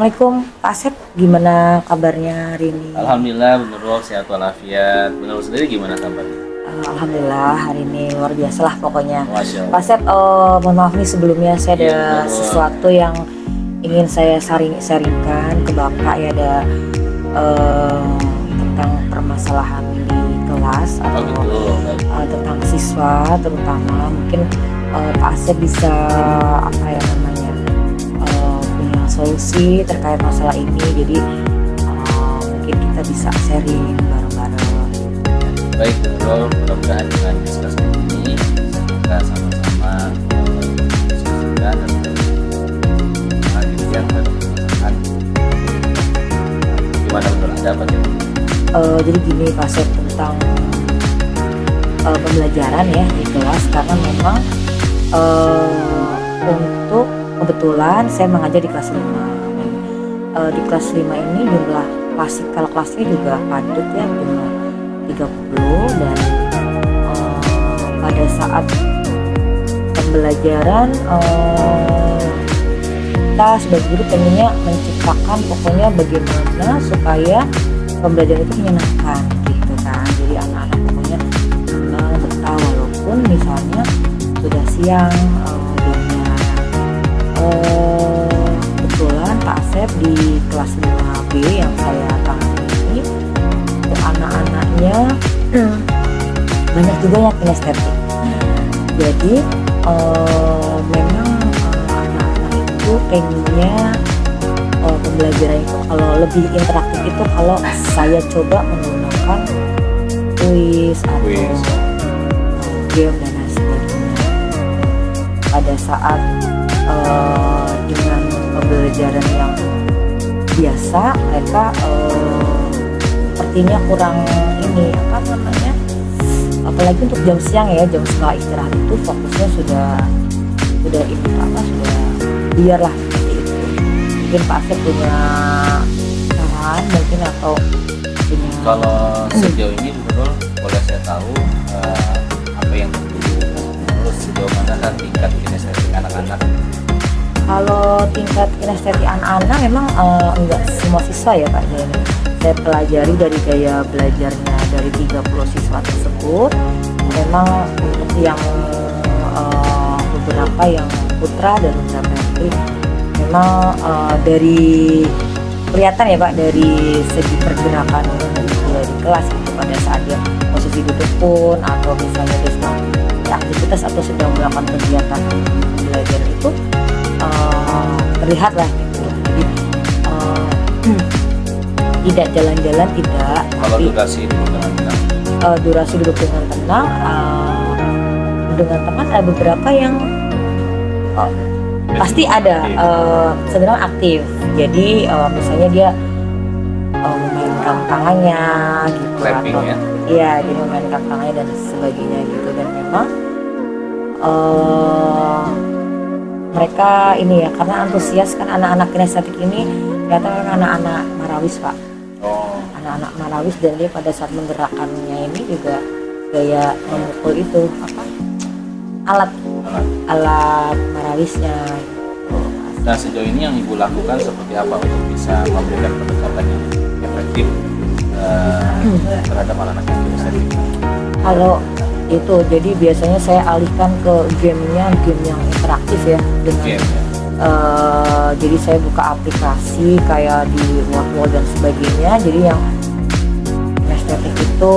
Assalamualaikum Pak Asep, gimana kabarnya hari ini? Alhamdulillah, Bu Nurul sehat walafiat. Bu Nurul sendiri gimana kabarnya? Alhamdulillah hari ini luar biasa lah pokoknya. Masya Allah. Pak Asep, mohon maaf nih sebelumnya saya ada sesuatu yang ingin saya sharingkan ke Bapak ya, ada tentang permasalahan di kelas atau tentang siswa terutama. Mungkin Pak Asep bisa punya solusi terkait masalah ini, jadi mungkin kita bisa sharing bareng-bareng. Baik Bu Nurul, mudah-mudahan dengan diskusi ini kita sama-sama diskusikan dan yang bermanfaat. Gimana menurut Anda Pak? Jadi gini Pak Asep, tentang pembelajaran ya di kelas, karena memang untuk kebetulan saya mengajar di kelas 5 dan di kelas 5 ini jumlah kelasnya juga padat ya, jumlah 30, dan pada saat pembelajaran kita sebagai guru pengennya menciptakan pokoknya bagaimana supaya pembelajaran itu menyenangkan gitu kan. Jadi anak-anak pokoknya senang betah walaupun misalnya sudah siang jamnya. Kebetulan Pak Asep di kelas 5B yang saya tangani ini, untuk anak-anaknya banyak juga yang kinestetik. Jadi memang anak-anak itu pengennya pembelajaran itu kalau lebih interaktif itu kalau saya coba menggunakan kuis atau game dan lain sebagainya. Pada saat dengan pembelajaran yang biasa, mereka sepertinya kurang ini apalagi untuk jam siang ya, jam setelah istirahat itu fokusnya sudah biarlah seperti itu. Mungkin Pak Asep punya saran mungkin atau punya. Kalau sejauh ini Bu Nurul, boleh saya tahu apa yang terus sejauh mana kan tingkat kinestetik anak-anak? Kalau tingkat kinestetik anak-anak memang enggak semua siswa ya Pak. Jadi saya pelajari dari gaya belajarnya dari 30 siswa tersebut. Memang untuk yang beberapa yang putra dan beberapa yang putri memang dari kelihatan ya Pak, dari segi pergerakan dia di kelas itu pada saat dia posisi duduk pun atau misalnya dia sedang aktivitas atau sedang melakukan kegiatan belajar itu terlihat lah gitu. Jadi tidak jalan-jalan, tidak. Kalau durasi duduk dengan tenang, durasi duduk dengan tenang, dengan teman ada beberapa yang pasti ada sebenarnya aktif. Jadi misalnya dia memainkan tangannya gitu, clapping, atau ya? Iya, jadi memainkan tangannya dan sebagainya gitu. Dan memang mereka ini ya, karena antusias kan anak-anak kinestetik ini ternyata anak-anak marawis Pak. Anak-anak marawis, dan dia pada saat menggerakkannya ini juga gaya memukul itu alat marawisnya gitu. Nah sejauh ini yang Ibu lakukan seperti apa untuk bisa memberikan pendekatan yang efektif terhadap anak-anak yang kinestetik? Kalau itu jadi biasanya saya alihkan ke game yang interaktif ya, dengan Game, ya? Jadi saya buka aplikasi kayak di Word dan sebagainya. Jadi yang kinestetik itu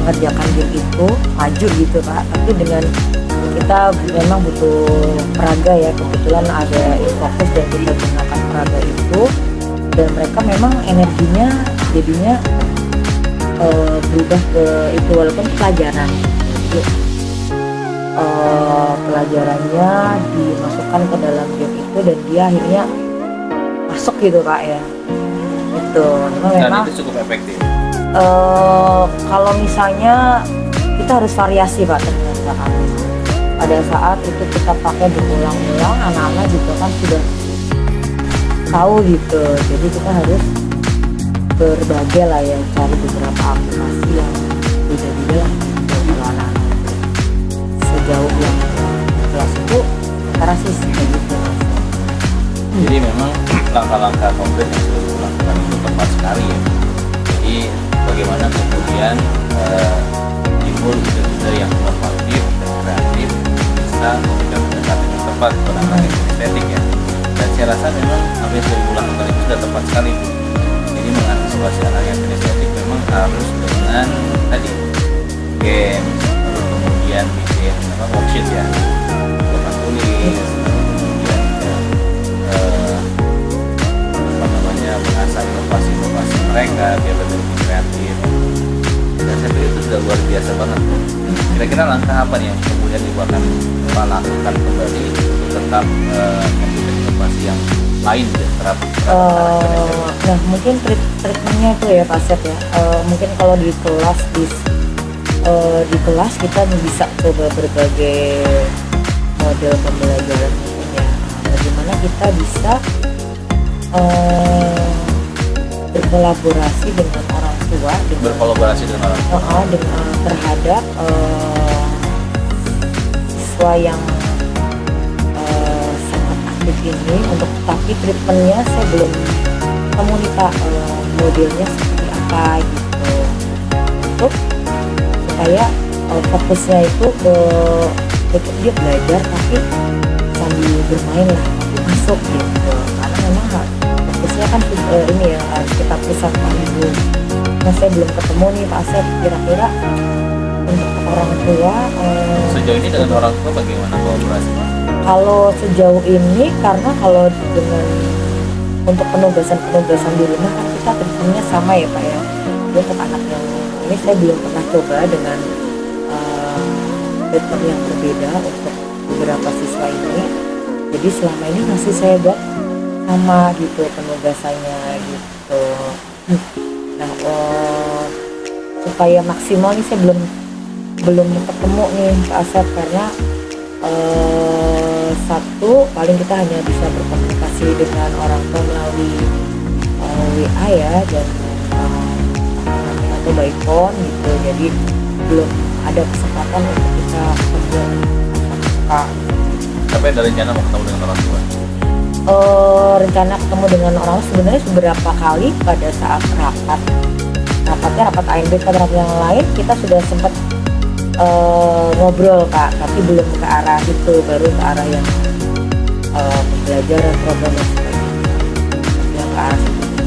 mengerjakan game itu maju gitu Pak, tapi dengan kita memang butuh peraga ya, kebetulan ada fokus dan kita gunakan peraga itu, dan mereka memang energinya jadinya berubah ke itu walaupun pelajaran. Jadi, pelajarannya dimasukkan ke dalam game itu dan dia akhirnya masuk gitu Pak ya. Itu memang itu cukup efektif. kalau misalnya kita harus variasi Pak, ternyata kan pada saat itu kita pakai berulang-ulang, anak-anak juga kan sudah tahu gitu. Jadi kita harus berbagai lah ya, cari beberapa aplikasi yang beda-beda lah untuk anak-anak. Sejauh yang kelas itu karena sih kayak gitu. Jadi memang langkah-langkah konkret yang sudah dilakukan itu tepat sekali ya. Jadi bagaimana kemudian timbul ide-ide yang inovatif dan kreatif bisa memberikan pendekatan yang tepat kepada anak estetik ya. Dan saya rasa memang apa yang sudah dilakukan itu sudah tepat sekali Bu. Jadi mengantisipasi anak yang estetik memang harus dengan tadi game, lalu kemudian bikin worksheet ya, papan tulis, kemudian mengasah inovasi mereka biar lebih kreatif. Dan saya pikir itu sudah luar biasa banget. Kira-kira langkah apa nih yang kemudian akan lakukan kembali untuk tetap memberikan inovasi yang lain terhadap nah mungkin treatmentnya itu ya Pak Sep ya, mungkin kalau di kelas kita bisa coba berbagai model pembelajaran mungkin ya, bagaimana kita bisa berkolaborasi dengan orang tua, terhadap siswa yang sangat aktif ini. Untuk tapi treatmentnya saya belum ketemu nih Pak, modelnya seperti apa gitu, untuk supaya fokusnya itu ke dia belajar tapi sambil bermain lah, masuk gitu, karena memang fokusnya kan ini ya harus kita pusatkan dulu. Nah saya belum ketemu nih Pak Asep, kira-kira untuk orang tua sejauh ini dengan orang tua bagaimana kolaborasi Pak? Kalau sejauh ini, karena kalau dengan untuk penugasan di rumah kan kita treatmentnya sama ya Pak ya. Jadi untuk anak yang ini saya belum pernah coba dengan treatment yang berbeda untuk beberapa siswa ini. Jadi selama ini masih saya buat sama gitu penugasannya gitu. Nah supaya maksimal nih saya belum ketemu nih Pak Asep, karena satu paling kita hanya bisa berkomunikasi dengan orang tua melalui WA ya, dan atau by phone gitu. Jadi belum ada kesempatan untuk kita ketemu. Tapi ada rencana mau ketemu dengan orang tua? Rencana ketemu dengan orang sebenarnya beberapa kali pada saat rapat AMB atau rapat yang lain kita sudah sempat ngobrol Pak, tapi belum ke arah itu, baru ke arah yang pembelajaran program yang ke arah itu.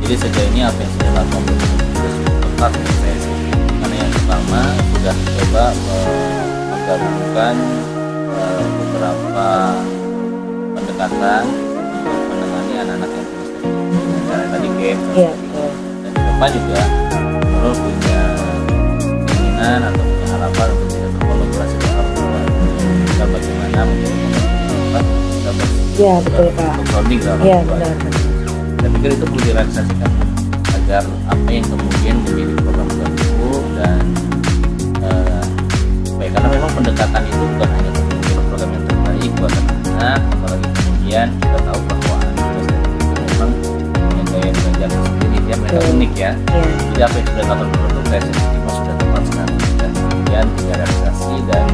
Jadi sejauh ini apa yang sudah dilakukan sudah tepat menurut saya sih. Karena yang pertama sudah coba menggabungkan beberapa pendekatan untuk menangani anak-anak yang punya cara tadi game dan di depan juga menurut punya keinginan atau punya harapan untuk bisa berkolaborasi dengan orang tua. Kita bagaimana menjadi ya betul Pak. Untuk bonding dengan orang tua. Saya pikir itu perlu direalisasikan agar apa yang kemudian menjadi program itu dan baik, karena memang pendekatan itu bukan hanya menjadi program yang terbaik buat anak, apalagi kemudian kita tahu bahwa anak itu memang punya gaya belajar sendiri, dia mereka unik ya. Jadi apa yang sudah dilakukan untuk PSSI sudah tepat sekali, dan kemudian kita realisasi dan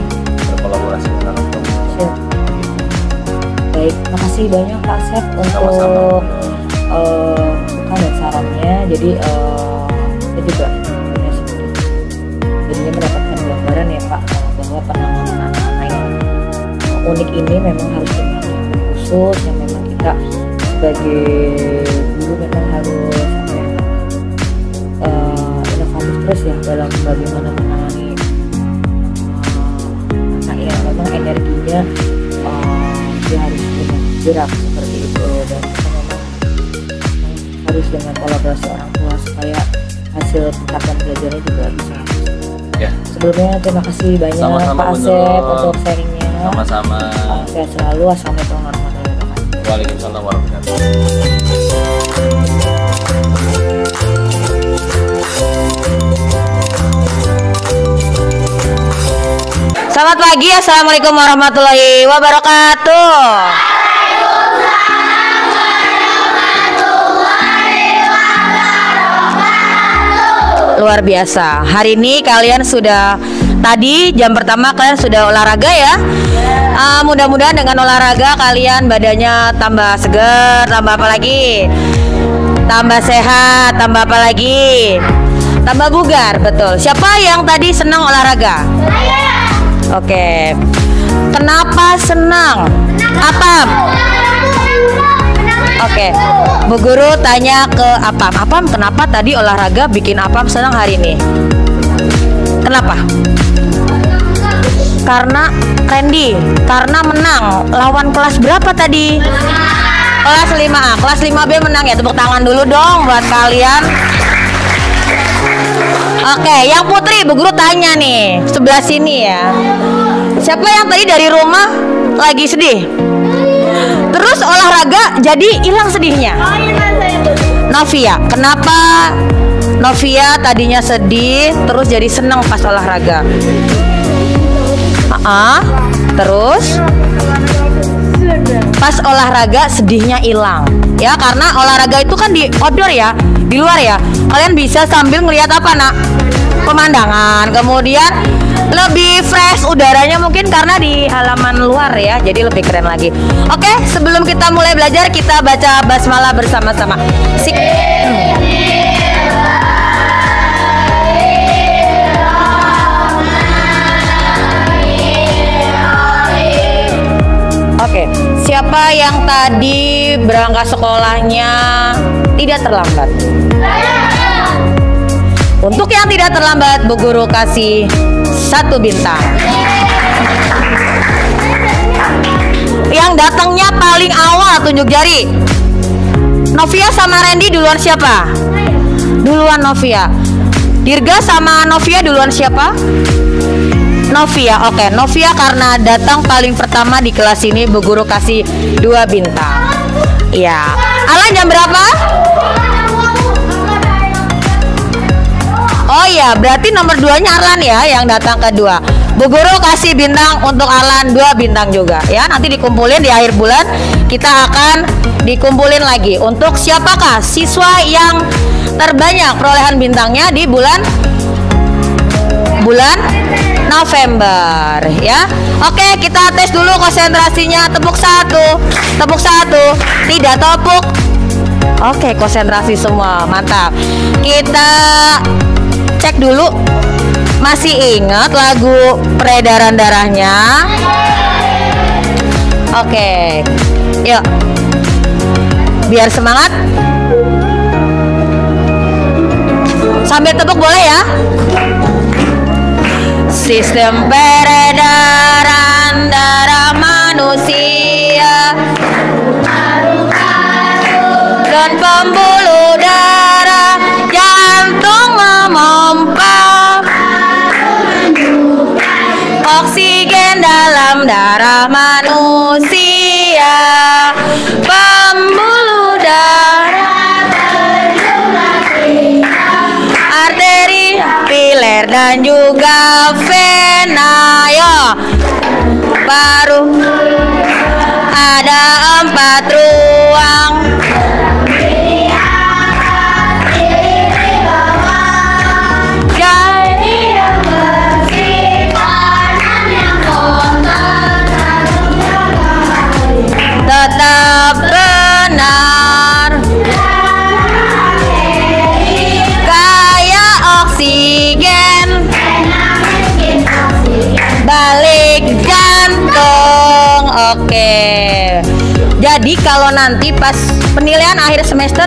berkolaborasi dengan orang tua. Baik, makasih banyak Pak Sep untuk masukan dan sarannya. Jadi saya juga jadinya mendapatkan gambaran ya Pak, bahwa penanganan anak-anak yang unik ini memang harus dengan yang khusus, yang memang kita sebagai guru memang harus inovatif terus ya dalam bagaimana menangani anak yang memang energinya dia harus dengan gerak seperti itu, dan kita memang harus dengan kolaborasi orang tua supaya hasil pencapaian belajarnya juga bisa. Ya. Sebelumnya terima kasih banyak sama-sama Pak Asep untuk sharingnya. Sama-sama. Sehat selalu. Assalamualaikum warahmatullahi wabarakatuh. Waalaikumsalam warahmatullahi wabarakatuh. Selamat pagi, assalamualaikum warahmatullahi wabarakatuh. Luar biasa. Hari ini kalian sudah Tadi jam pertama kalian sudah olahraga ya. Mudah-mudahan dengan olahraga kalian badannya tambah segar, tambah apa lagi? Tambah sehat, tambah apa lagi? Tambah bugar, betul. Siapa yang tadi senang olahraga? Oke. Kenapa senang? Apam? Oke. Bu Guru tanya ke Apam. Apam, kenapa tadi olahraga bikin Apam senang hari ini? Kenapa? Karena Randy, karena menang lawan kelas berapa tadi? Kelas 5A, kelas 5B menang ya. Tepuk tangan dulu dong buat kalian. Oke, yang Putri, Bu Guru tanya nih, sebelah sini ya. Siapa yang tadi dari rumah lagi sedih? Terus olahraga jadi hilang sedihnya? Novia, kenapa Novia tadinya sedih terus jadi senang pas olahraga? Terus pas olahraga sedihnya hilang ya, karena olahraga itu kan di outdoor ya, di luar ya. Kalian bisa sambil ngelihat apa nak? Pemandangan, kemudian lebih fresh udaranya mungkin karena di halaman luar ya, jadi lebih keren lagi. Oke, sebelum kita mulai belajar kita baca basmalah bersama-sama. Oke, siapa yang tadi berangkat sekolahnya tidak terlambat? Untuk yang tidak terlambat, Bu Guru kasih 1 bintang. Yang datangnya paling awal tunjuk jari. Novia sama Randy duluan siapa? Duluan Novia. Dirga sama Novia duluan siapa? Novia. Oke, Novia karena datang paling pertama di kelas ini, Bu Guru kasih 2 bintang. Iya. Alan jam berapa? Oh iya, berarti nomor 2-nya Arlan ya yang datang kedua. Bu Guru kasih bintang untuk Arlan 2 bintang juga ya. Nanti dikumpulin di akhir bulan, kita akan dikumpulin lagi untuk siapakah siswa yang terbanyak perolehan bintangnya di bulan November ya. Oke, kita tes dulu konsentrasinya. Tepuk 1. Tepuk 1. Tidak tepuk. Oke, konsentrasi semua. Mantap. Kita cek dulu, masih ingat lagu Peredaran Darahnya? Oke, yuk, biar semangat. Sambil tepuk boleh ya. Sistem peredaran darah manusia dan pembuluh darah jantung memompa oksigen dalam darah manusia. Pembuluh darah arteri, piler dan juga vena. Yo, baru ada 4 ruang. Tetap benar kayak oksigen balik jantung. Oke, jadi kalau nanti pas penilaian akhir semester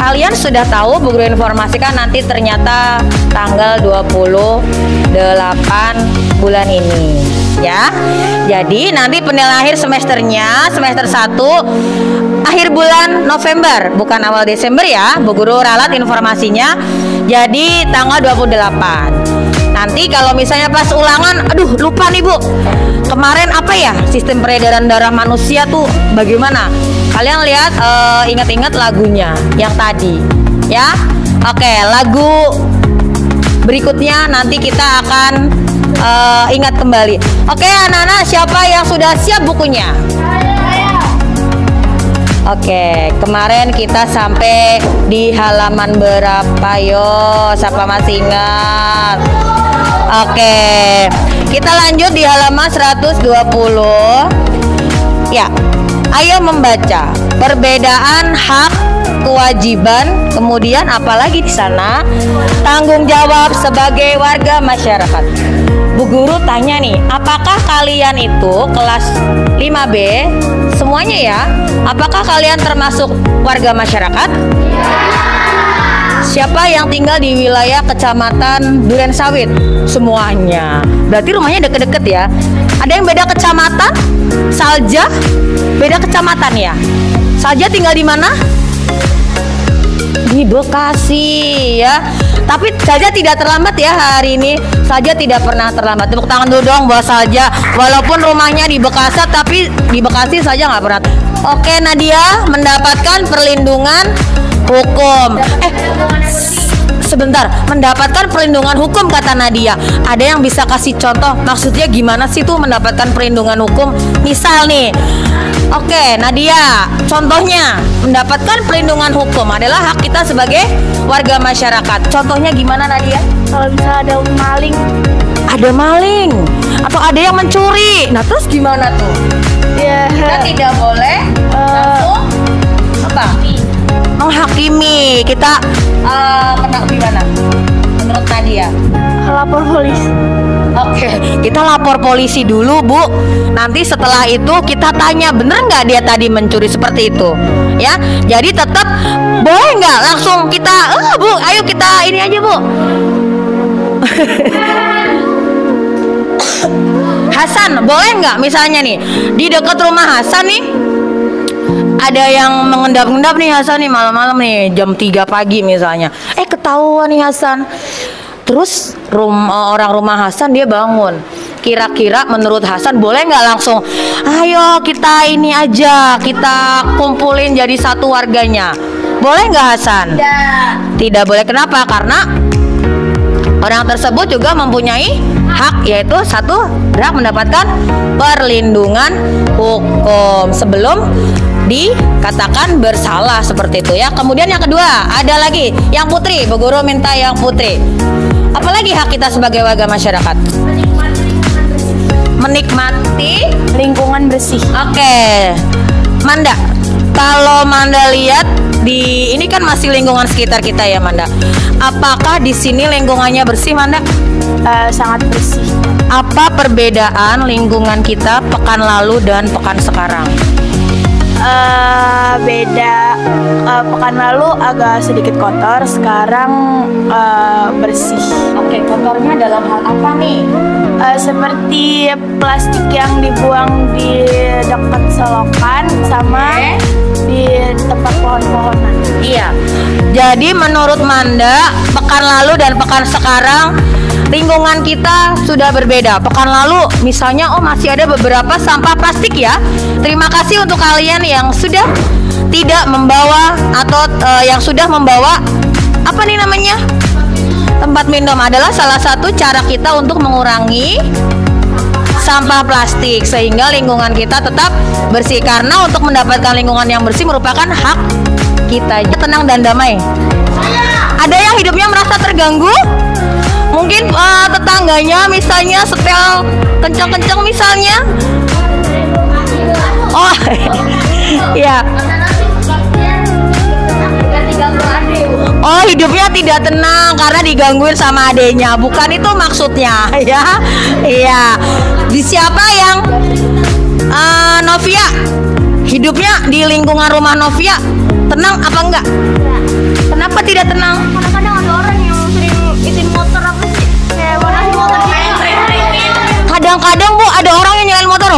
kalian sudah tahu, Bu Guru informasikan nanti ternyata tanggal 28 bulan ini ya. Jadi nanti penilaian akhir semesternya semester 1 akhir bulan November, bukan awal Desember ya. Bu Guru ralat informasinya. Jadi tanggal 28. Nanti kalau misalnya pas ulangan, aduh lupa nih Bu, kemarin apa ya sistem peredaran darah manusia tuh bagaimana? Kalian lihat, ingat-ingat lagunya yang tadi ya. Oke, lagu berikutnya nanti kita akan ingat kembali. Oke anak-anak, siapa yang sudah siap bukunya? Oke, kemarin kita sampai di halaman berapa yo? Siapa masih ingat? Oke, kita lanjut di halaman 120. Ya, ayo membaca perbedaan hak, kewajiban, kemudian apalagi di sana tanggung jawab sebagai warga masyarakat. Bu guru tanya nih, apakah kalian itu kelas 5B semuanya ya? Apakah kalian termasuk warga masyarakat? Siapa yang tinggal di wilayah kecamatan Durensawit? Semuanya. Berarti rumahnya deket-deket ya. Ada yang beda kecamatan? Salja beda kecamatan ya. Salja tinggal di mana? Di Bekasi ya. Tapi Salja tidak terlambat ya hari ini. Salja tidak pernah terlambat. Tepuk tangan dulu dong buat Salja. Walaupun rumahnya di Bekasi, tapi di Bekasi Salja nggak pernah. Oke, Nadia mendapatkan perlindungan hukum. Sebentar, mendapatkan perlindungan hukum kata Nadia. Ada yang bisa kasih contoh? Maksudnya gimana sih tuh mendapatkan perlindungan hukum? Misal nih, oke Nadia, contohnya mendapatkan perlindungan hukum adalah hak kita sebagai warga masyarakat. Contohnya gimana Nadia? Kalau misalnya ada maling, atau ada yang mencuri, nah terus gimana tuh? ya Kita tidak boleh langsung apa? Menghakimi. Kita pernah gimana? Menurut Nadia? lapor polisi. Oke, kita lapor polisi dulu Bu. Nanti setelah itu kita tanya bener nggak dia tadi mencuri seperti itu, ya. Jadi tetap boleh nggak langsung kita, Bu, ayo kita ini aja Bu. Hasan, boleh nggak misalnya nih di dekat rumah Hasan nih ada yang mengendap-endap nih Hasan nih malam-malam nih jam 3 pagi misalnya. Ketahuan nih Hasan. Terus orang rumah Hasan dia bangun. Kira-kira menurut Hasan boleh nggak langsung ayo kita ini aja, kita kumpulin jadi satu warganya? Boleh nggak Hasan? Tidak boleh. Kenapa? Karena orang tersebut juga mempunyai hak, yaitu satu, berhak mendapatkan perlindungan hukum sebelum dikatakan bersalah seperti itu ya. Kemudian yang kedua ada lagi yang Putri, Bu Guru minta yang Putri. Apalagi hak kita sebagai warga masyarakat? Menikmati Lingkungan bersih. Oke, Manda. Kalau Manda lihat di ini kan masih lingkungan sekitar kita ya Manda. Apakah di sini lingkungannya bersih Manda? Sangat bersih. Apa perbedaan lingkungan kita pekan lalu dan pekan sekarang? Beda. Pekan lalu agak sedikit kotor, sekarang bersih. Oke, kotornya dalam hal apa nih? Seperti plastik yang dibuang di dekat selokan sama di tempat pohon-pohonan. Iya. Jadi menurut Manda, pekan lalu dan pekan sekarang lingkungan kita sudah berbeda. Pekan lalu misalnya masih ada beberapa sampah plastik ya. Terima kasih untuk kalian yang sudah tidak membawa atau yang sudah membawa apa nih namanya? Tempat minum adalah salah satu cara kita untuk mengurangi sampah plastik sehingga lingkungan kita tetap bersih. Karena untuk mendapatkan lingkungan yang bersih merupakan hak kita. Tenang dan damai. Ada yang hidupnya merasa terganggu? Mungkin tetangganya misalnya setel kenceng-kenceng misalnya. Oh, ya. Oh, hidupnya tidak tenang karena digangguin sama adenya. Bukan itu maksudnya, ya. Iya. Di siapa yang Novia? Hidupnya di lingkungan rumah Novia tenang apa enggak? Kenapa tidak tenang? Kadang-kadang ada orang yang sering itin motor apa sih? Kayak motor. Kadang-kadang Bu ada orang yang nyalain motor,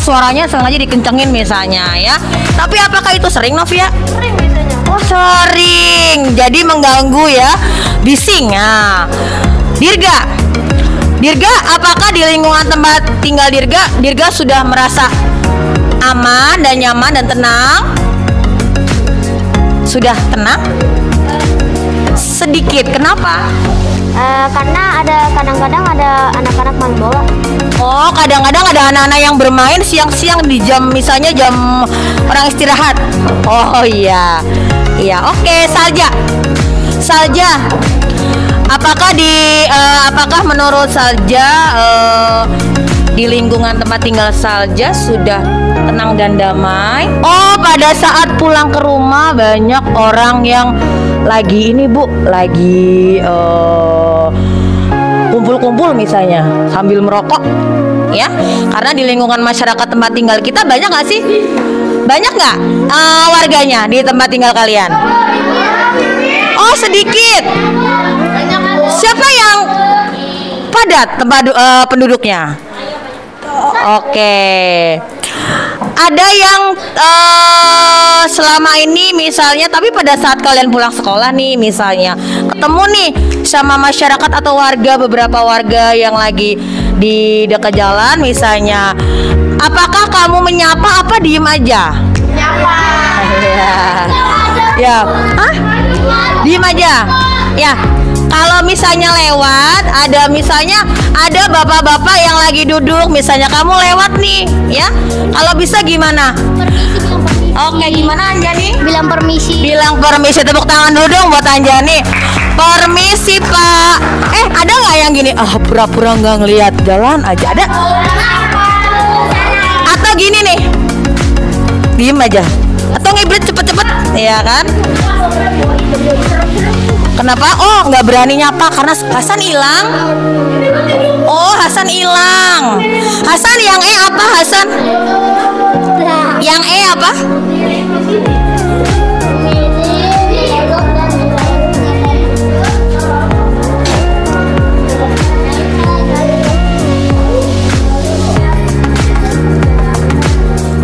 suaranya sengaja dikencengin misalnya ya. Tapi apakah itu sering Novia? Sering biasanya. Oh sering, jadi mengganggu ya, bising ya. Dirga, apakah di lingkungan tempat tinggal Dirga sudah merasa aman dan nyaman dan tenang? Sudah tenang? Sedikit, kenapa? Karena kadang-kadang ada anak-anak main bola. Oh, kadang-kadang ada anak-anak yang bermain siang-siang di jam misalnya jam orang istirahat. Oh iya. Iya, oke, Salja. Apakah menurut Salja di lingkungan tempat tinggal Salja sudah tenang dan damai? Oh, pada saat pulang ke rumah banyak orang yang lagi ini, Bu, lagi kumpul-kumpul misalnya sambil merokok, ya? Karena di lingkungan masyarakat tempat tinggal kita banyak nggak sih? Banyak nggak warganya di tempat tinggal kalian? Oh, sedikit. Siapa yang padat tempat penduduknya? Oke. Ada yang selama ini misalnya, tapi pada saat kalian pulang sekolah nih misalnya, ketemu nih sama masyarakat atau warga, beberapa warga yang lagi di dekat jalan misalnya, apakah kamu menyapa apa diem aja? Nyapa. Ya. Hah? Diem aja. Ya. Kalau misalnya lewat, ada bapak-bapak yang lagi duduk, misalnya kamu lewat nih, ya. Kalau bisa gimana? Permisi. Oke, gimana Anjani? Bilang permisi. Bilang permisi, tepuk tangan dulu dong buat Anjani. Permisi Pak. Ada nggak yang gini? Pura-pura nggak ngelihat jalan aja, ada? Atau gini nih, diem aja. Atau ngibrit cepet-cepet, ya kan? Kenapa? Oh, nggak berani nyapa karena Hasan hilang. Oh, Hasan hilang. Hasan yang apa Hasan? Yang apa?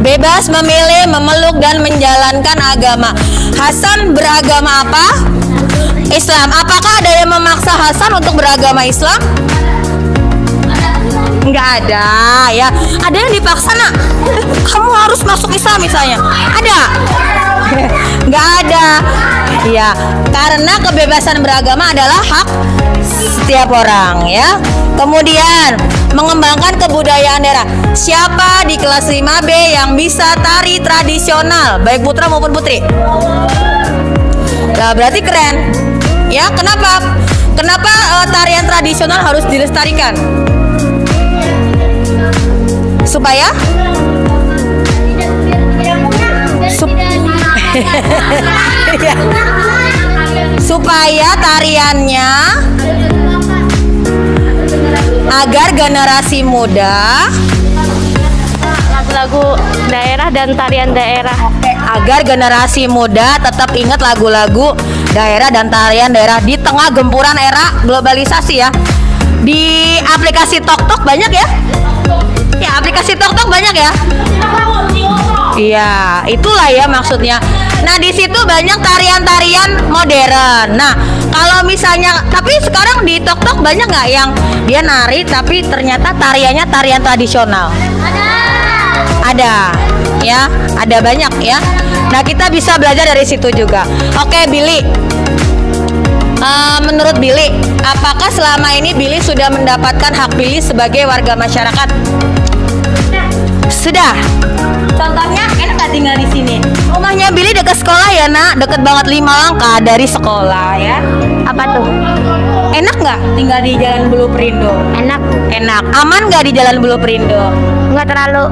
Bebas memilih, memeluk dan menjalankan agama. Hasan beragama apa? Islam. Apakah ada yang memaksa Hasan untuk beragama Islam? Enggak ada, ya. Ada yang dipaksa, Nak. Kamu harus masuk Islam misalnya. Ada? Enggak ada. Ya, karena kebebasan beragama adalah hak setiap orang, ya. Kemudian mengembangkan kebudayaan daerah. Siapa di kelas 5B yang bisa tari tradisional, baik putra maupun putri? Lah, berarti keren. Ya, kenapa? Kenapa tarian tradisional harus dilestarikan? Supaya supaya tariannya agar generasi muda lagu-lagu daerah dan tarian daerah. agar generasi muda tetap ingat lagu-lagu daerah dan tarian daerah di tengah gempuran era globalisasi, ya. Di aplikasi TokTok banyak ya? Ya, aplikasi TokTok banyak ya? Iya, itulah ya maksudnya. Nah, di situ banyak tarian-tarian modern. Nah, kalau misalnya, tapi sekarang di TokTok banyak nggak yang dia nari tapi ternyata tariannya tarian tradisional? Ada, ya, ada banyak ya. Nah, kita bisa belajar dari situ juga. Oke, Billy. Menurut Billy, apakah selama ini Billy sudah mendapatkan hak pilih sebagai warga masyarakat? Sudah. Contohnya, enak nggak tinggal di sini? Rumahnya Billy dekat sekolah ya, Nak? Deket banget 5 langkah dari sekolah ya. Apa tuh? Enak nggak tinggal di Jalan Blueperindo? Enak. Enak. Aman nggak di Jalan Blueperindo? Nggak terlalu.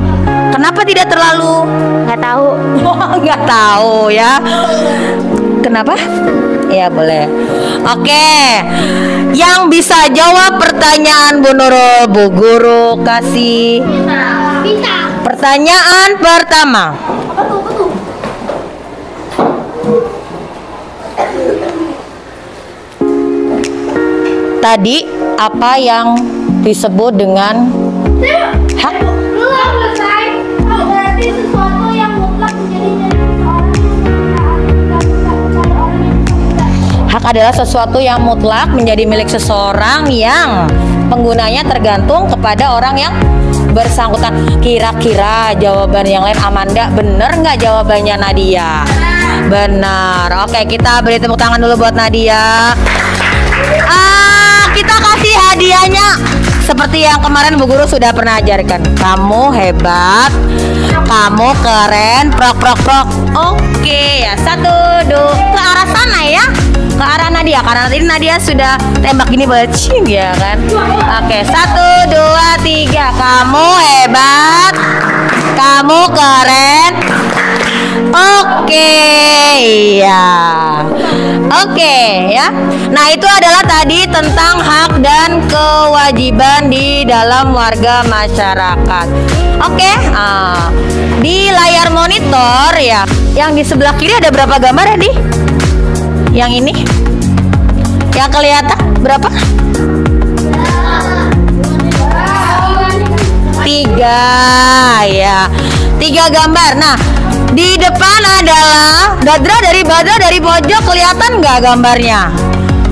Kenapa tidak terlalu? Nggak tahu. Nggak tahu ya. Kenapa? Ya boleh. Oke. Yang bisa jawab pertanyaan Bu Nurul, Bu Guru kasih. Bisa. Pertanyaan pertama. Tadi apa yang disebut dengan hak? Belum selesai. Berarti sesuatu yang mutlak menjadi Hak adalah sesuatu yang mutlak menjadi milik seseorang yang penggunanya tergantung kepada orang yang bersangkutan. Kira-kira jawaban yang lain, Amanda, bener nggak jawabannya Nadia? Benar. Oke, kita beri tepuk tangan dulu buat Nadia. kita kasih hadiahnya seperti yang kemarin Bu Guru sudah pernah ajarkan. Kamu hebat, kamu keren, prok prok prok. Oke ya, 1, 2, ke arah sana ya, ke arah Nadia. Karena tadi Nadia sudah tembak gini bacing ya kan. Oke, 1, 2, 3. Kamu hebat, kamu keren. Oke, iya. Oke, ya. Nah, itu adalah tadi tentang hak dan kewajiban di dalam warga masyarakat. Oke, di layar monitor ya, yang di sebelah kiri ada berapa gambar ya, Di? Yang ini? Yang kelihatan berapa? 3 ya. 3 gambar. Nah, di depan adalah Badra dari pojok, kelihatan nggak gambarnya?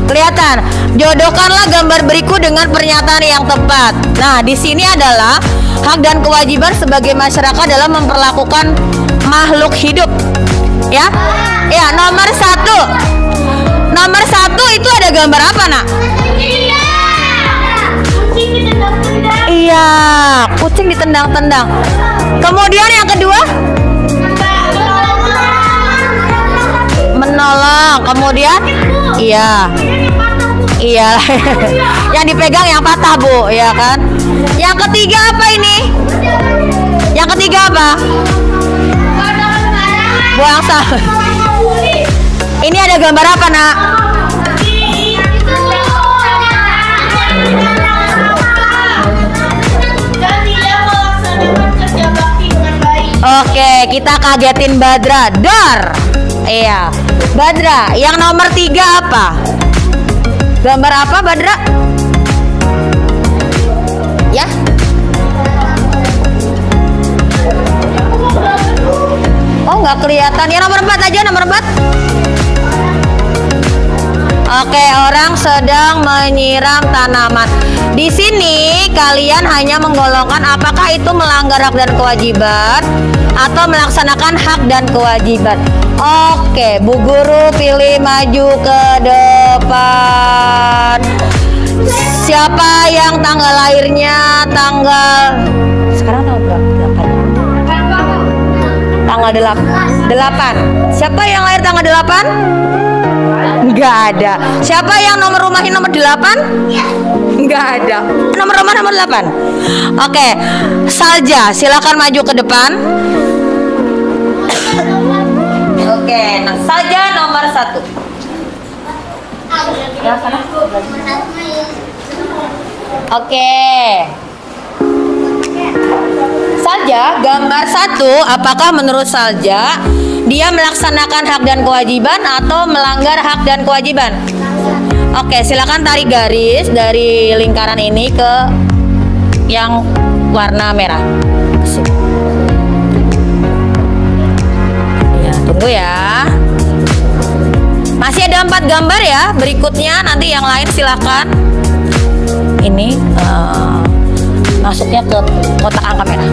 Kelihatan. Jodohkanlah gambar berikut dengan pernyataan yang tepat. Nah, di sini adalah hak dan kewajiban sebagai masyarakat dalam memperlakukan makhluk hidup. Ya, ya. Nomor 1. Nomor 1 itu ada gambar apa, Nak? Iya, kucing ditendang-tendang. Kemudian yang kedua? Menolong. Kemudian? Iya. Iya. Yang dipegang yang patah, Bu, ya kan? Yang ketiga apa ini? Yang ketiga apa? Buang sampah. Ini ada gambar apa, Nak? Oke, kita kagetin Badra. Dor. Iya. Badra, yang nomor 3 apa? Gambar apa, Badra? Ya. Oh, nggak kelihatan. Yang nomor 4 aja, nomor 4. Oke, orang sedang menyiram tanaman. Di sini kalian hanya menggolongkan apakah itu melanggar hak dan kewajiban atau melaksanakan hak dan kewajiban. Oke, Bu Guru pilih maju ke depan. Siapa yang tanggal lahirnya sekarang tanggal berapa? Tanggal 8. Siapa yang lahir tanggal 8? Enggak ada. Siapa yang nomor rumahnya nomor 8? Enggak ada. Nomor rumah nomor 8. Oke, Salja, silakan maju ke depan. Oke, nah Salja nomor 1. Ya, sana. Oke. Salja, gambar 1, apakah menurut Salja dia melaksanakan hak dan kewajiban atau melanggar hak dan kewajiban? Oke, silakan tarik garis dari lingkaran ini ke yang warna merah. Ya, tunggu ya. Masih ada 4 gambar ya. Berikutnya nanti yang lain silakan. Ini masuknya ke kotak angka merah.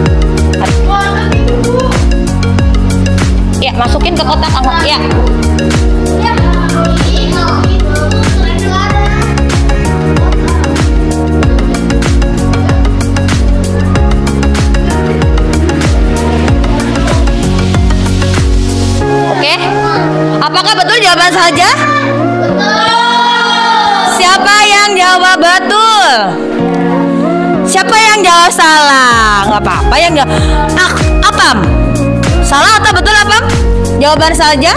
Ya, masukin ke kotak angka. Ya. Oke. Apakah betul jawaban saja? Siapa yang jawab betul? Siapa yang jawab salah? Nggak apa-apa yang jawab. Apam? Salah atau betul, Apam? Jawaban saja.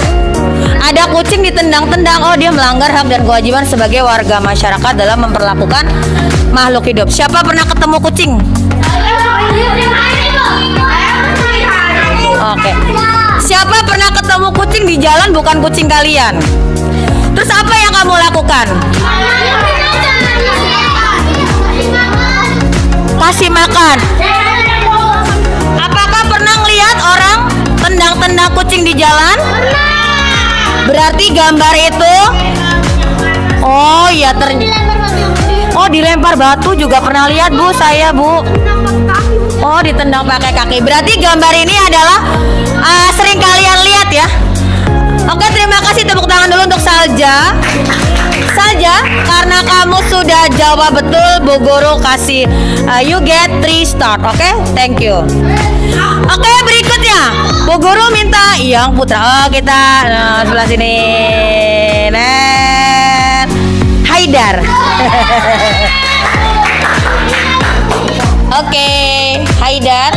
Ada kucing ditendang-tendang. Oh, dia melanggar hak dan kewajiban sebagai warga masyarakat dalam memperlakukan makhluk hidup. Siapa pernah ketemu kucing? Oke. Siapa pernah ketemu kucing di jalan bukan kucing kalian? Terus apa yang kamu lakukan? Kasih makan. Apakah pernah ngelihat orang tendang-tendang kucing di jalan? Berarti gambar itu. Oh iya, oh dilempar batu juga pernah lihat, Bu, saya, Bu. Oh, ditendang pakai kaki. Berarti gambar ini adalah sering kalian lihat ya. Oke, terima kasih, tepuk tangan dulu untuk Salja. saja karena kamu sudah jawab betul. Bu Guru kasih you get 3 star. Oke, thank you. Oke, berikutnya Bu Guru minta yang putra. Oh, kita sebelah sini. Haidar. Oke, Haidar.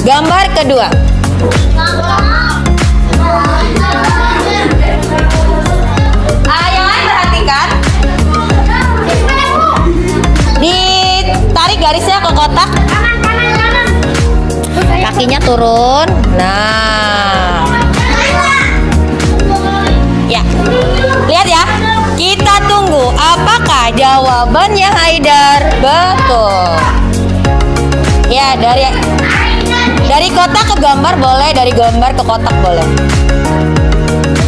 Gambar kedua. Yang lain perhatikan. Ditarik garisnya ke kotak. Kakinya turun. Nah. Ya. Lihat ya. Kita tunggu apakah jawabannya Haidar betul. Ya, dari kotak ke gambar boleh, dari gambar ke kotak boleh.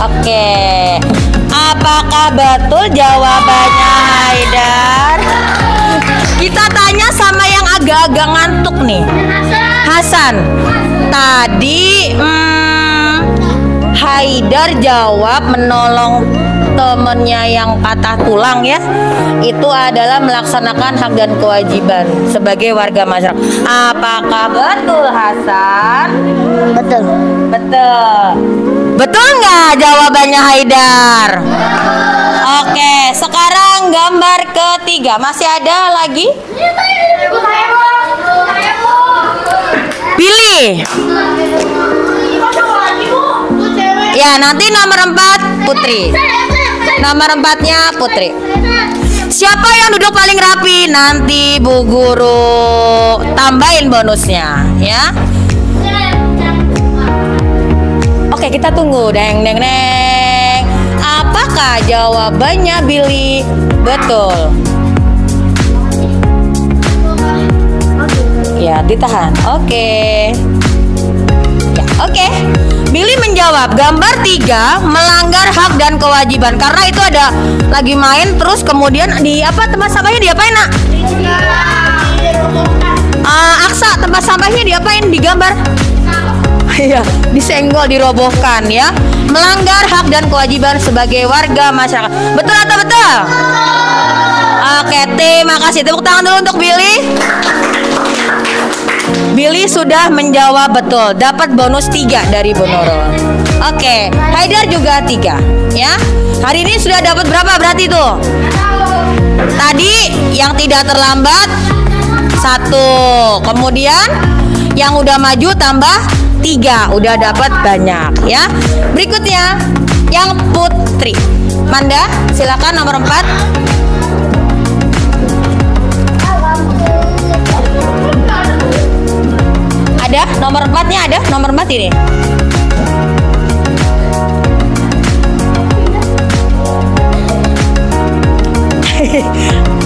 Oke. Apakah betul jawabannya Haidar? Kita tanya sama yang agak-agak ngantuk nih. Hasan. Tadi Haidar jawab menolong temennya yang patah tulang ya. Itu adalah melaksanakan hak dan kewajiban sebagai warga masyarakat. Apakah betul Hasan? Betul. Betul. Betul nggak jawabannya Haidar? Oke, sekarang gambar ketiga. Masih ada lagi? Pilih. Ya, nanti nomor 4 Putri. Nomor 4-nya Putri. Siapa yang duduk paling rapi? Nanti Bu Guru tambahin bonusnya ya. Oke, kita tunggu. Deng deng deng. Apakah jawabannya Billy betul? Ya, ditahan. Oke. Ya, oke. Billy menjawab gambar 3 melanggar hak dan kewajiban karena itu ada lagi main terus kemudian di apa tempat sampahnya diapain nak? Aksa tempat sampahnya diapain di gambar? Iya, disenggol, dirobohkan ya. Melanggar hak dan kewajiban sebagai warga masyarakat. Betul atau betul? Oke, terima kasih. Tepuk tangan dulu untuk Billy. Billy sudah menjawab betul, dapat bonus 3 dari Bu Nurul. Oke, Haidar juga 3 ya. Hari ini sudah dapat berapa berarti tuh? Tadi yang tidak terlambat 1. Kemudian yang udah maju tambah 3, udah dapat banyak ya. Berikutnya yang Putri. Manda, silakan nomor 4. Ada nomor 4-nya, ada nomor 4 ini.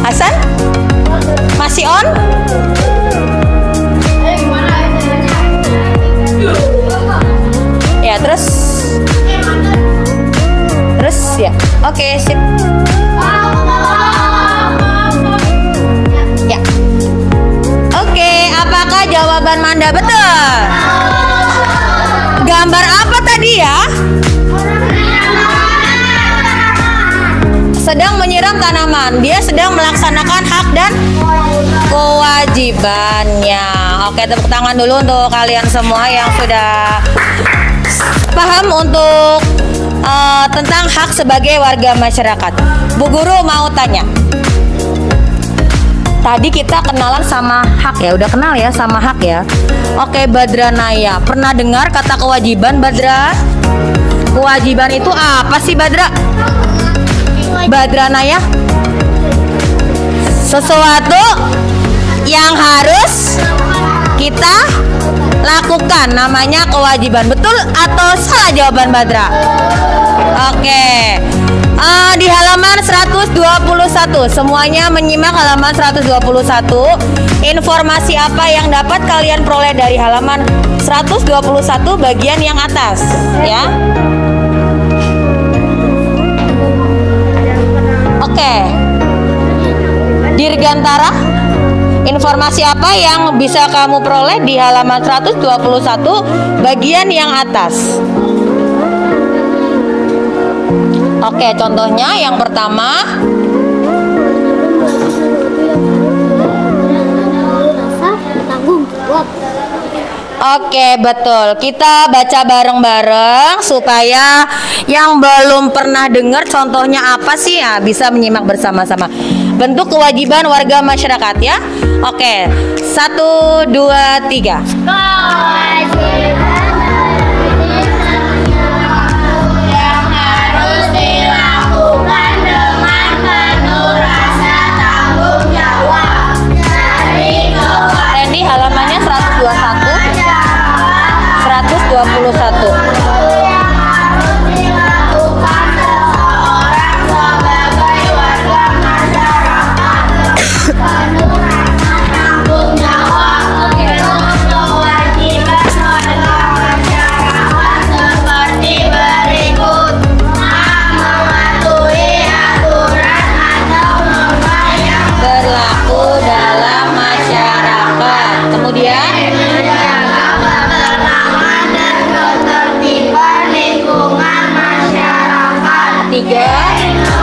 Hasan masih on? Ya, terus ya. Oke, sip. Ya. Oke, apakah jawaban Manda betul? Gambar apa tadi ya? Sedang menyiram tanaman. Dia sedang melaksanakan hak dan kewajibannya. Oke, tepuk tangan dulu untuk kalian semua yang sudah paham untuk tentang hak sebagai warga masyarakat. Bu Guru mau tanya. Tadi kita kenalan sama hak ya, udah kenal ya sama hak ya. Oke, Badra Naya, pernah dengar kata kewajiban Badra? Kewajiban itu apa sih Badra? Badra Naya? Sesuatu yang harus kita lakukan, namanya kewajiban. Betul atau salah jawaban Badra? Oke. Di halaman 121 semuanya menyimak halaman 121. Informasi apa yang dapat kalian peroleh dari halaman 121 bagian yang atas ya? Oke. Dirgantara, informasi apa yang bisa kamu peroleh di halaman 121 bagian yang atas? Oke, contohnya yang pertama. Tanggung jawab. Oke, betul. Kita baca bareng-bareng supaya yang belum pernah dengar contohnya apa sih ya bisa menyimak bersama-sama. Bentuk kewajiban warga masyarakat ya. Oke, 1, 2, 3. Yang harus dilakukan dengan penuh rasa tanggung jawab. Dari Randy halamannya 121, 121. Berlaku dalam masyarakat. Kemudian tiga.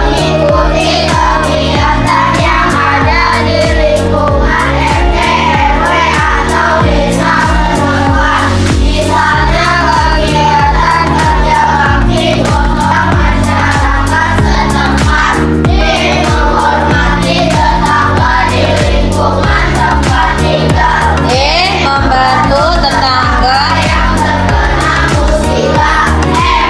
mengikuti kegiatan yang ada di lingkungan RT RW atau desa setempat, misalnya kegiatan kerja bakti untuk masyarakat setempat, menghormati tetangga di lingkungan tempat tinggal, Membantu tetangga. yang terkena musibah,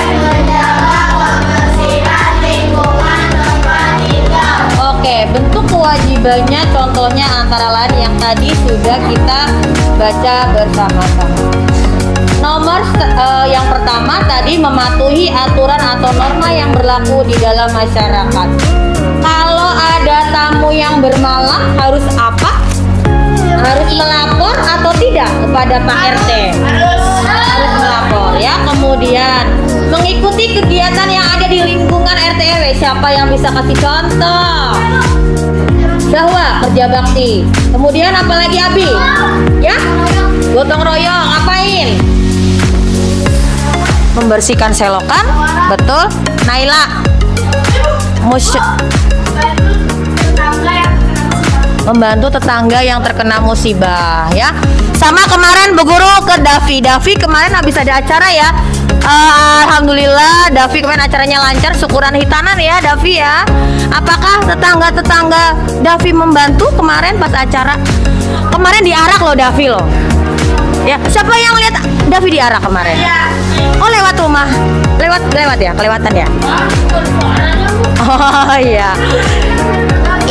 menjaga kebersihan lingkungan tempat tinggal. Oke, bentuk kewajibannya contohnya antara lain yang tadi sudah kita baca bersama-sama. Yang pertama tadi mematuhi aturan atau norma yang berlaku di dalam masyarakat. Kalau ada tamu yang bermalam harus apa? Harus melapor atau tidak kepada Pak RT? Harus melapor ya. Kemudian mengikuti kegiatan yang ada di lingkungan RT RW. Siapa yang bisa kasih contoh? Bahwa kerja bakti. Kemudian apalagi Abi? Ya? Gotong royong. Ngapain? Membersihkan selokan. Betul. Naila. Membantu tetangga yang terkena musibah ya. Sama kemarin Bu Guru ke Davi kemarin habis ada acara ya. Alhamdulillah Davi kemarin acaranya lancar, syukuran hitanan ya Davi ya. Apakah tetangga-tetangga Davi membantu kemarin pas acara? Kemarin diarak loh Davi loh. Ya, siapa yang lihat Davi diarak kemarin? Oh, lewat rumah. Lewat ya, kelewatan ya. Oh iya.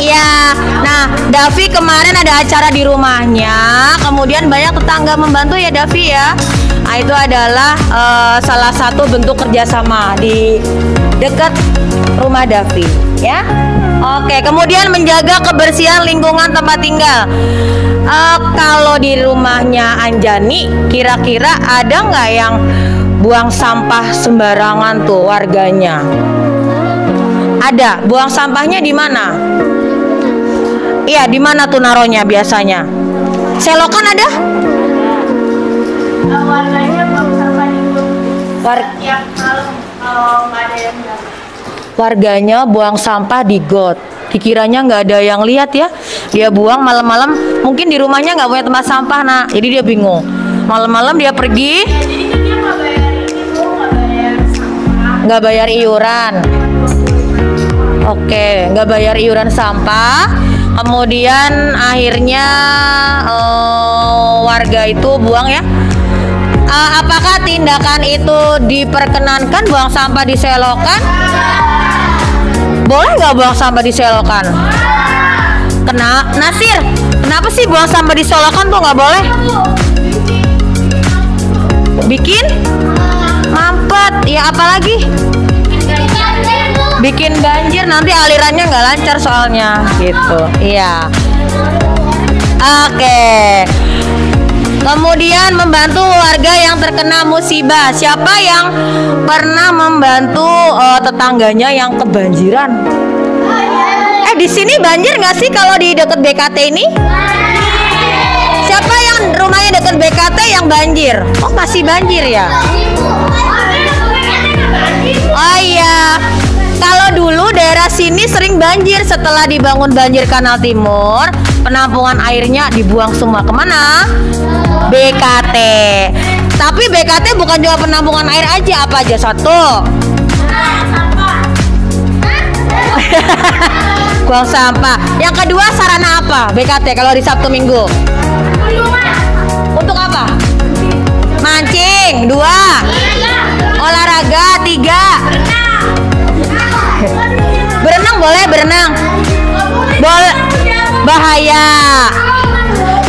Iya. Nah, Davi kemarin ada acara di rumahnya, kemudian banyak tetangga membantu ya Davi ya. Nah, itu adalah salah satu bentuk kerjasama di dekat rumah Davi ya. Oke, kemudian menjaga kebersihan lingkungan tempat tinggal. Kalau di rumahnya Anjani, kira-kira ada nggak yang buang sampah sembarangan tuh warganya? Ada. Buang sampahnya di mana? Iya, di mana tuh naronya biasanya? Selokan ada? Warnanya buang sampah di tiap malam kalau nggak ada yang datang. Warganya buang sampah di got. Dikiranya nggak ada yang lihat ya. Dia buang malam-malam. Mungkin di rumahnya nggak punya tempat sampah nah. Jadi dia bingung. Malam-malam dia pergi. Jadi kan dia nggak bayar ini bu, nggak bayar sampah. Nggak bayar iuran. Oke, nggak bayar iuran sampah. Kemudian akhirnya warga itu buang ya. Apakah tindakan itu diperkenankan buang sampah di selokan? Boleh nggak buang sampah di selokan? Nasir, kenapa sih buang sampah di selokan tuh nggak boleh? Bikin mampet, ya apalagi? Bikin banjir, nanti alirannya nggak lancar soalnya, gitu. Iya. Oke. Kemudian membantu warga yang terkena musibah. Siapa yang pernah membantu tetangganya yang kebanjiran? Di sini banjir nggak sih kalau di dekat BKT ini? Siapa yang rumahnya dekat BKT yang banjir? Oh, masih banjir ya? Oh iya. Kalau sini sering banjir. Setelah dibangun banjir kanal timur, penampungan airnya dibuang semua kemana? BKT. Tapi BKT bukan cuma penampungan air aja, apa aja? Satu, buang sampah. Yang kedua, sarana apa BKT kalau di Sabtu Minggu? Untuk apa? Mancing. Dua, olahraga. Tiga, berenang. Boleh berenang? Boleh. Bahaya.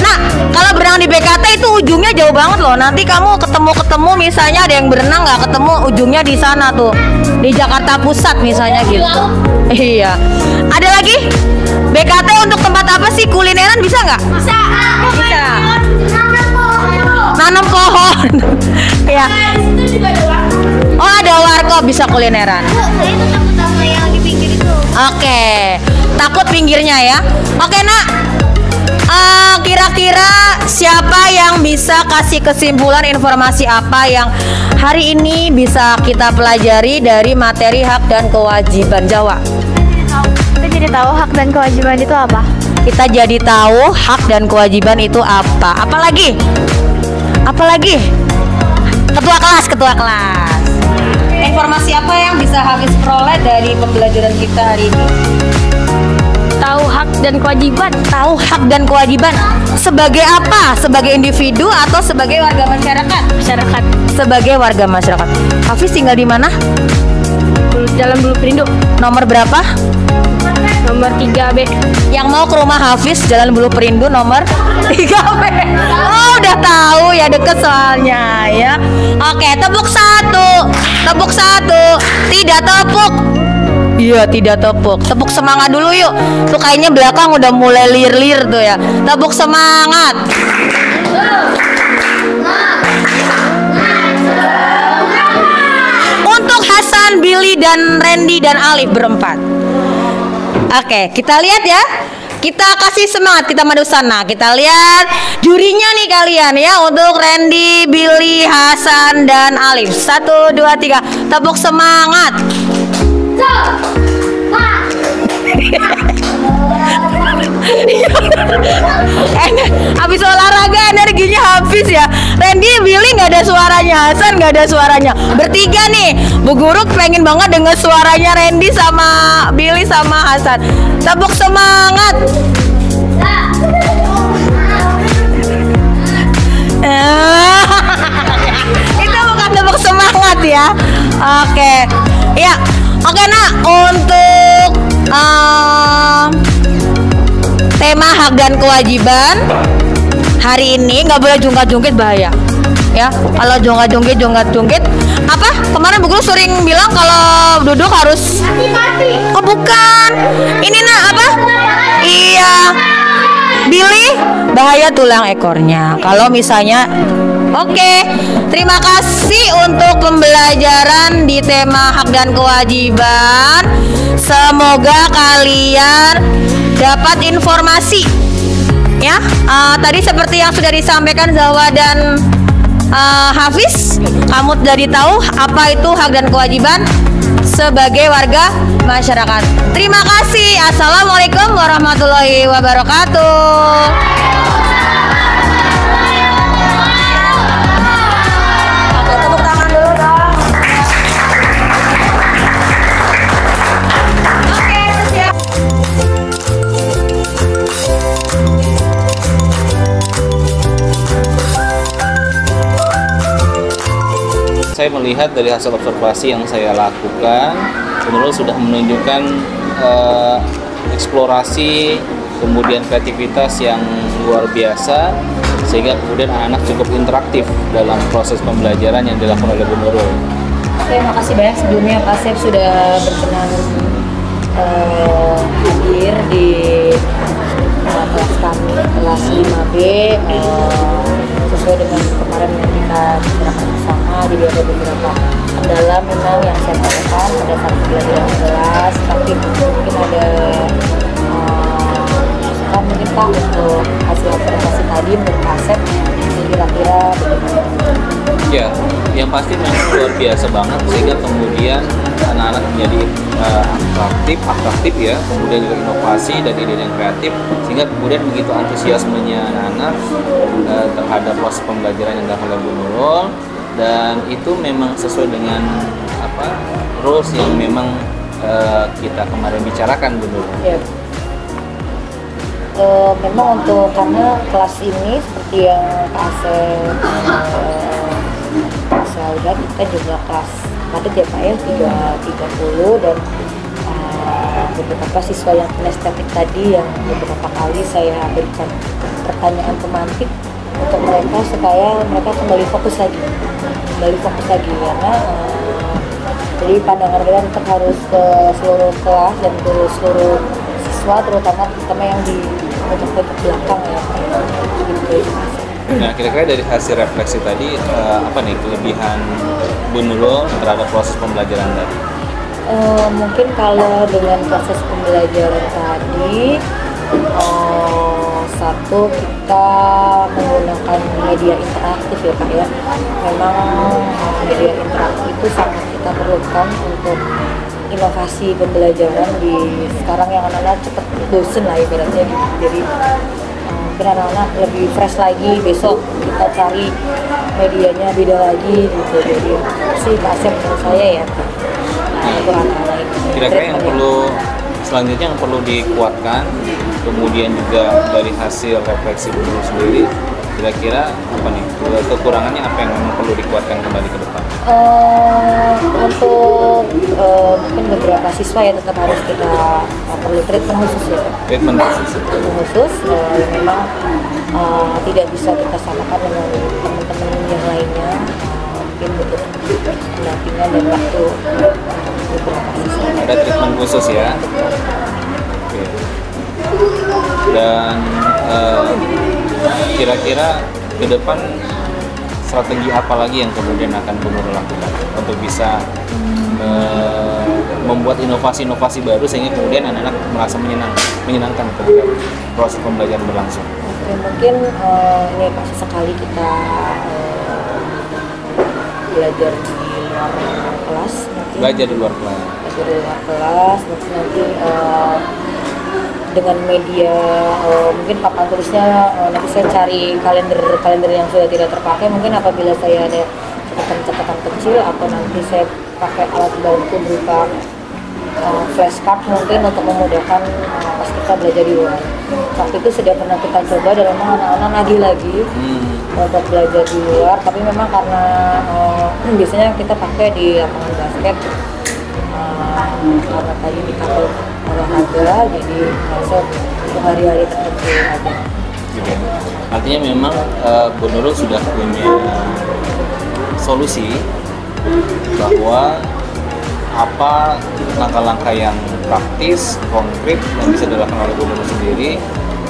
Nah, kalau berenang di BKT itu ujungnya jauh banget loh. Nanti kamu ketemu misalnya ada yang berenang nggak ketemu ujungnya di sana tuh, di Jakarta Pusat misalnya gitu. Iya. Ada lagi? BKT untuk tempat apa sih? Kulineran bisa nggak? Bisa. Nanam pohon. Ya. Oh, ada warkop, bisa kulineran. Saya tuh takut sama yang di pinggir itu. Oke, takut pinggirnya ya. Oke, Nak. Kira-kira siapa yang bisa kasih kesimpulan informasi apa yang hari ini bisa kita pelajari dari materi hak dan kewajiban Jawa? Kita jadi tahu hak dan kewajiban itu apa? Kita jadi tahu hak dan kewajiban itu apa. Apalagi? Ketua kelas. Informasi apa yang bisa Hafiz peroleh dari pembelajaran kita hari ini? Tahu hak dan kewajiban. Tahu hak dan kewajiban sebagai apa? Sebagai individu atau sebagai warga masyarakat? Masyarakat. Sebagai warga masyarakat. Hafiz tinggal di mana? Jalan Bulu Perindu. Nomor berapa? Nomor 3B. Yang mau ke rumah Hafiz Jalan Bulu Perindu nomor 3B. Oh, udah tahu ya, deket soalnya ya. Oke, tepuk satu. Tidak tepuk. Iya, tidak tepuk. Tepuk semangat dulu yuk. Tuh kayaknya belakang udah mulai lir-lir tuh ya. Tepuk semangat. Untuk Hasan, Billy, dan Randy dan Alif berempat. Oke, kita lihat ya. Kita kasih semangat, kita maju sana. Kita lihat jurinya nih kalian ya. Untuk Randy, Billy, Hasan, dan Alif. 1, 2, 3. Tepuk semangat. Habis olahraga energinya habis ya. Randy, Billy nggak ada suaranya, Hasan nggak ada suaranya. Bertiga nih, Bu Guru pengen banget denger suaranya Randy sama Billy sama Hasan. Tepuk semangat. Itu bukan tepuk semangat ya. Oke. Ya. Oke, Nak, untuk tema hak dan kewajiban hari ini nggak boleh jungkat-jungkit, bahaya ya. Kalau jungkat-jungkit apa? Kemarin Bu Guru sering bilang kalau duduk harus oh bukan. Ini Nak apa? Iya. Billy, bahaya tulang ekornya. Kalau misalnya oke, terima kasih untuk pembelajaran di tema hak dan kewajiban. Semoga kalian dapat informasi ya. Tadi seperti yang sudah disampaikan Zawa dan Hafiz, kamu dari tahu apa itu hak dan kewajiban sebagai warga masyarakat. Terima kasih. Assalamualaikum warahmatullahi wabarakatuh. Saya melihat dari hasil observasi yang saya lakukan, menurut sudah menunjukkan eksplorasi, kemudian kreativitas yang luar biasa, sehingga kemudian anak-anak cukup interaktif dalam proses pembelajaran yang dilakukan oleh Bu Nurul. Terima kasih banyak sebelumnya Pak Sep sudah berkenan hadir di kelas kami, kelas 5B, sesuai dengan kemarin yang kita bicarakan bersama. Jadi ada beberapa kendala memang yang saya temukan pada saat pembelajaran kelas, tapi mungkin ada masukan mungkin Pak untuk hasil observasi tadi menurut Pak Sep kira-kira bagaimana? Ya, yang pasti memang luar biasa banget, sehingga kemudian anak-anak menjadi atraktif ya, kemudian juga inovasi dan ide yang kreatif, sehingga kemudian begitu antusiasmenya anak-anak terhadap proses pembelajaran yang dilakukan oleh Bu Nurul, dan itu memang sesuai dengan rules yang memang kita kemarin bicarakan, Bu Nurul. Ya. Memang karena kelas ini seperti yang Kak Asep udah, kita jumlah kelas padat ya Pak ya, 30 dan beberapa siswa yang kinestetik tadi yang beberapa kali saya berikan pertanyaan pemantik untuk mereka supaya mereka kembali fokus lagi karena jadi pandangan kita tetap harus ke seluruh kelas dan ke seluruh siswa, terutama yang di dekat belakang ya. Nah, kira-kira dari hasil refleksi tadi apa nih kelebihan Bu Nurul terhadap proses pembelajaran tadi? Mungkin kalau dengan proses pembelajaran tadi, satu, kita menggunakan media interaktif ya Pak ya. Memang media interaktif itu sangat kita perlukan untuk inovasi pembelajaran di sekarang yang anak-anak cepat bosen lah ibaratnya gitu. Jadi mungkin anak-anak lebih fresh lagi, besok kita cari medianya beda lagi gitu. Jadi sih konsep menurut saya ya untuk anak-anak ini. Kira-kira yang selanjutnya yang perlu dikuatkan, kemudian juga dari hasil refleksi Bu Nurul sendiri, kira-kira apa nih kekurangannya, apa yang memang perlu dikuatkan kembali ke depan? Untuk mungkin beberapa siswa ya tetap harus kita perlu treatment khusus ya. Treatment khusus yang memang tidak bisa kita samakan dengan teman-teman yang lainnya. Mungkin butuh pendampingan dan waktu beberapa siswa. Ada treatment khusus ya. Oke. Dan kira-kira ke depan strategi apa lagi yang kemudian akan Bu Nurul lakukan untuk bisa membuat inovasi-inovasi baru sehingga kemudian anak-anak merasa menyenangkan ketika proses pembelajaran berlangsung? Oke, mungkin ini masih sekali kita belajar di luar kelas. Belajar di luar kelas. Mungkin nanti dengan media mungkin papan tulisnya nanti saya cari kalender yang sudah tidak terpakai, mungkin apabila saya ada catatan kecil atau nanti saya pakai alat bantu berupa flashcard mungkin untuk memudahkan pas kita belajar di luar. Waktu itu sudah pernah kita coba dan memang anak-anak nagih lagi untuk belajar di luar, tapi memang karena biasanya kita pakai di lapangan basket karena tadi di kapal olahraga, jadi masuk untuk hari-hari tertentu aja. Artinya memang Bu Nurul sudah punya solusi bahwa apa langkah-langkah yang praktis, konkret yang bisa dilakukan oleh Bu Nurul sendiri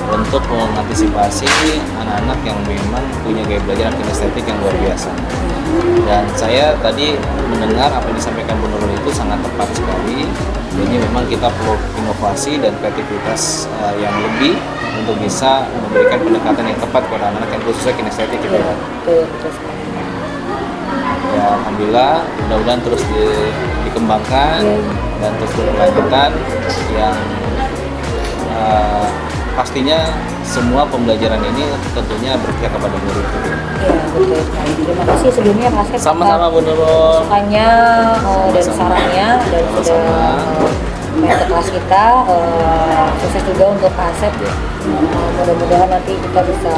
untuk mengantisipasi anak-anak yang memang punya gaya belajar kinestetik yang luar biasa. Dan saya tadi mendengar apa yang disampaikan Bu Nurul itu sangat tepat sekali. Jadi memang kita perlu inovasi dan kreativitas yang lebih untuk bisa memberikan pendekatan yang tepat kepada anak-anak yang khususnya kinestetik gitu ya. Ya, alhamdulillah, mudah-mudahan terus dikembangkan dan terus berkelanjutan yang pastinya semua pembelajaran ini tentunya berpihak kepada murid. Iya, betul. Terima kasih sebelumnya Pak Asep. Sama-sama Bu Nurul. Sukanya dan sarannya dan sudah main ke kelas kita. Sukses juga untuk Pak Asep. Mudah-mudahan nanti kita bisa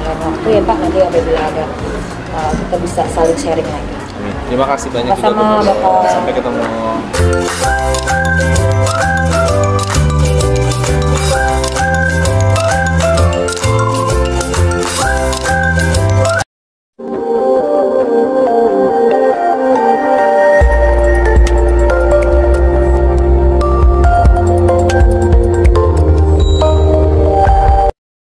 lain waktu ya Pak, nanti apabila ada kita bisa saling sharing lagi. Amin. Terima kasih banyak Sama-sama, juga Bu Nurul. Bapak. Sampai ketemu.